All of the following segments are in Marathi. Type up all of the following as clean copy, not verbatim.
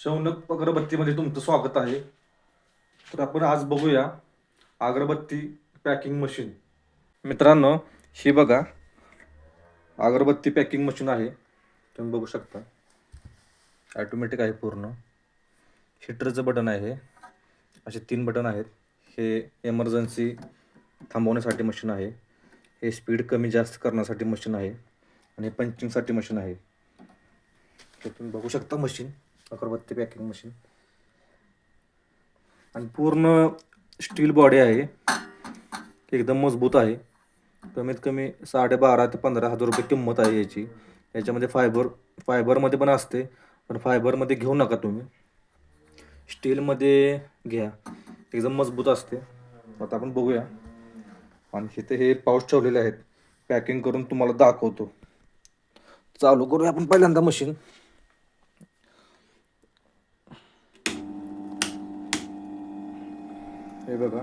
शौनक अगरबत्तीमध्ये तुमचं स्वागत आहे. तर आपण आज बघूया अगरबत्ती पॅकिंग मशीन. मित्रांनो, ही बघा अगरबत्ती पॅकिंग मशीन आहे. तुम्ही बघू शकता. ऑटोमॅटिक आहे पूर्ण. हिटरचं बटन आहे. असे 3 बटन आहेत. हे इमर्जन्सी थांबवण्यासाठी मशीन आहे. हे स्पीड कमी जास्त करण्यासाठी मशीन आहे आणि पंचिंगसाठी मशीन आहे. हे तुम्ही बघू शकता मशीन, अगरबत्ती पॅकिंग मशीन. आणि पूर्ण स्टील बॉडी आहे. एकदम मजबूत आहे. कमीत कमी 12.5 ते 15,000 रुपये किंमत आहे याची. याच्यामध्ये फायबरमध्ये पण असते, पण फायबरमध्ये घेऊ नका तुम्ही. स्टीलमध्ये घ्या, एकदम मजबूत असते. आता आपण बघूया. आणि इथे हे पाऊच ठेवलेले आहेत. पॅकिंग करून तुम्हाला दाखवतो. चालू करूया आपण पहिल्यांदा मशीन. हे बघा,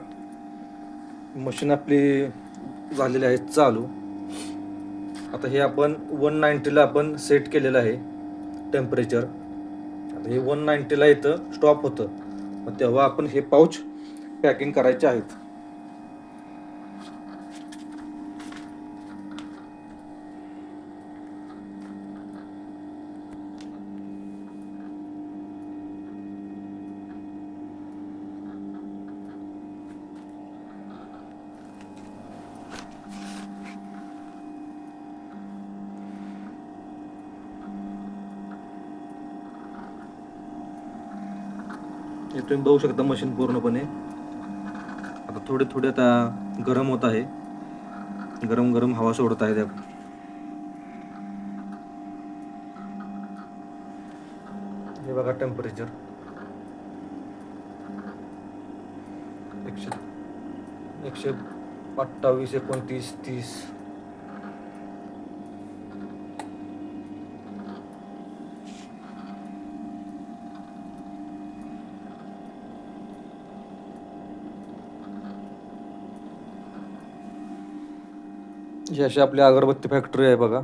मशीन आपली झालेली आहे चालू. आता हे आपण 190ला आपण सेट केलेलं आहे टेम्परेचर. आता हे 190ला इथं स्टॉप होतं. मग तेव्हा आपण हे पाऊच पॅकिंग करायचे आहेत. हे तुम्ही बघू शकता मशीन पूर्णपणे. आता थोडे आता गरम होत आहे. गरम गरम हवा सोडत आहे त्यात. हे बघा टेम्परेचर 128, 29, 30. ही अशी आपली अगरबत्ती फॅक्टरी आहे बघा.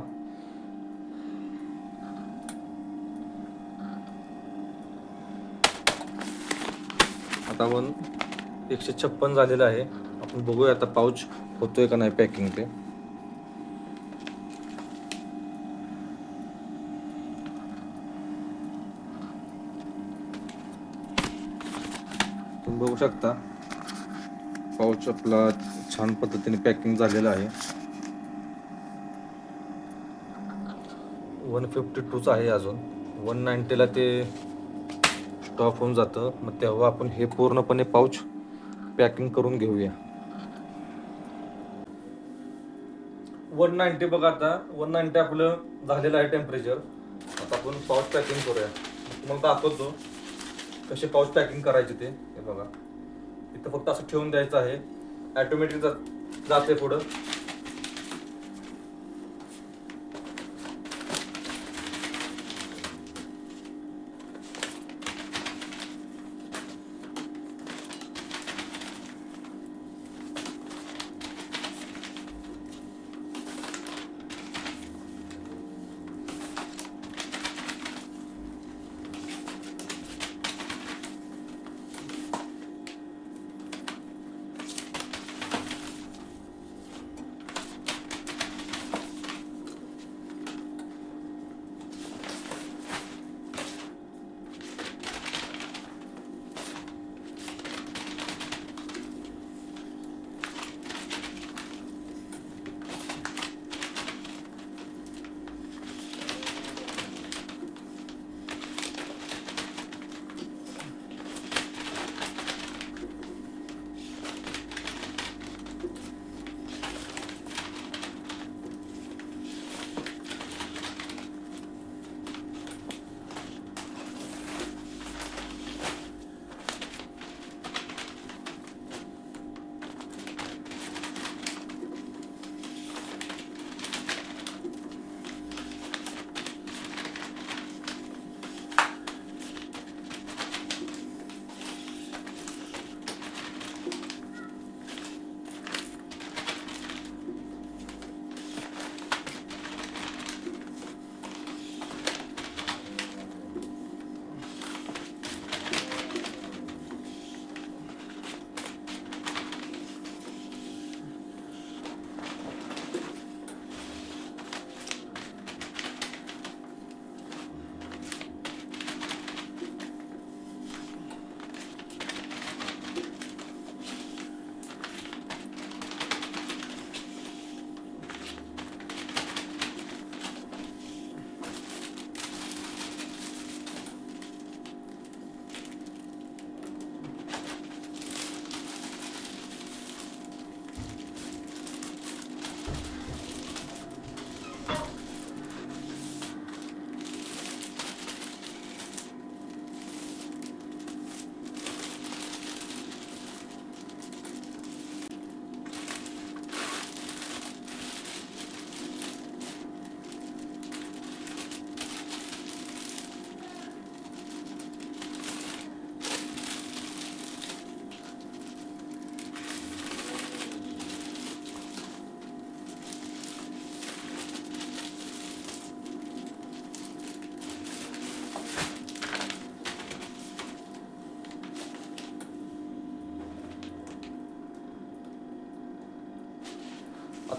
आता आपण 156 झालेलं आहे. आपण बघूया आता पाऊच होतोय का नाही पॅकिंग ते. तुम्ही बघू शकता पाऊच आपला छान पद्धतीने पॅकिंग झालेला आहे. 152च आहे अजून. 190ला ते स्टॉप होऊन जातं. मग तेव्हा आपण हे पूर्णपणे पाऊच पॅकिंग करून घेऊया. 190 बघा. आता 190 आपलं झालेलं आहे टेम्परेचर. आता आपण पाऊच पॅकिंग करूया. तुम्हाला दाखवतो कसे पाऊच पॅकिंग करायचे ते. हे बघा, इथं फक्त असं ठेवून द्यायचं आहे. ऑटोमॅटिक जाते पुढं.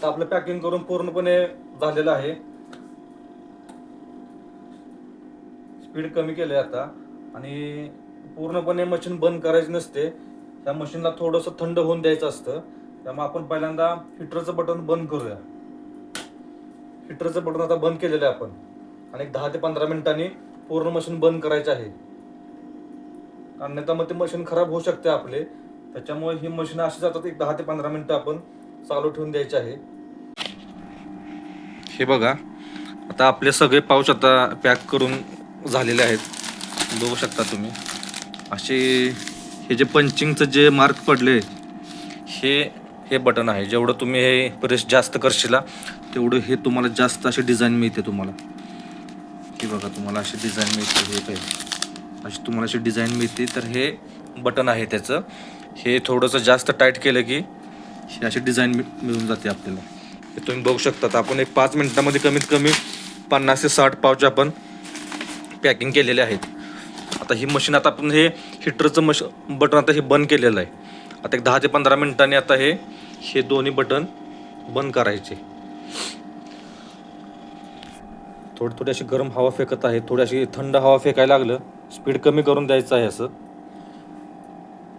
आता आपलं पॅकिंग करून पूर्णपणे झालेलं आहे. स्पीड कमी केलंय आता आणि पूर्णपणे मशीन बंद करायची नसते. त्या मशीनला थोडंसं थंड होऊन द्यायचं असतं. त्यामुळे आपण पहिल्यांदा हिटरचं बटन बंद करूया. हिटरचं बटन आता बंद केलेलं आहे आपण आणि 10 ते 15 मिनिटांनी पूर्ण मशीन बंद करायचं आहे. अन्यथा मग ते मशीन खराब होऊ शकते आपले. त्याच्यामुळे ही मशीन अशी जातात एक 10 ते 15 मिनिटं आपण चालू ठेवून द्यायचे आहे. हे बघा, आता आपले सगळे पाऊच आता पॅक करून झालेले आहेत. बघू शकता तुम्ही असे हे जे पंचिंगचं जे मार्क पडले हे बटन आहे. जेवढं तुम्ही हे प्रेस जास्त करशीला तेवढं हे तुम्हाला जास्त अशी डिझाईन मिळते. तुम्हाला हे बघा, तुम्हाला अशी डिझाईन मिळते. हे काय अशी तुम्हाला अशी डिझाईन मिळते. तर हे बटन आहे त्याचं. हे थोडंसं जास्त टाईट केलं की ही अशी डिझाईन मिळून जाते आपल्याला. हे तुम्ही बघू शकता. आपण एक 5 मिनिटामध्ये कमीत कमी 50 ते 60 पाऊच आपण पॅकिंग केलेले आहेत. आता ही मशीन आता आपण हे हिटरचं बटन आता हे बंद केलेलं आहे. आता एक 10 ते 15 मिनिटांनी आता हे दोन्ही बटन बंद करायचे. थोडी अशी गरम हवा फेकत आहे. थोडी अशी थंड हवा फेकायला लागलं स्पीड कमी करून द्यायचं आहे असं.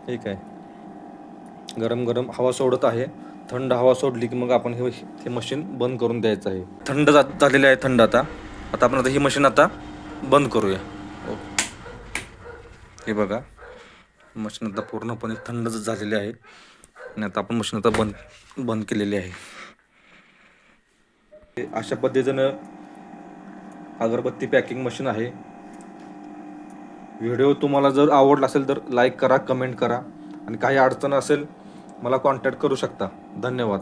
ठीक आहे, गरम हवा सोडत आहे. थंड हवा सोडली की मग आपण हे मशीन बंद करून द्यायचं आहे. थंड झालेलं आहे. थंड आता आपण ही मशीन आता बंद करूया. हे बघा, मशीन आता पूर्णपणे थंड झालेली आहे आणि आता आपण मशीन आता बंद केलेली आहे. अशा पद्धतीनं अगरबत्ती पॅकिंग मशीन आहे. व्हिडिओ तुम्हाला जर आवडला असेल तर लाईक करा, कमेंट करा आणि काही अडचण असेल मला कॉन्टॅक्ट करू शकता. धन्यवाद.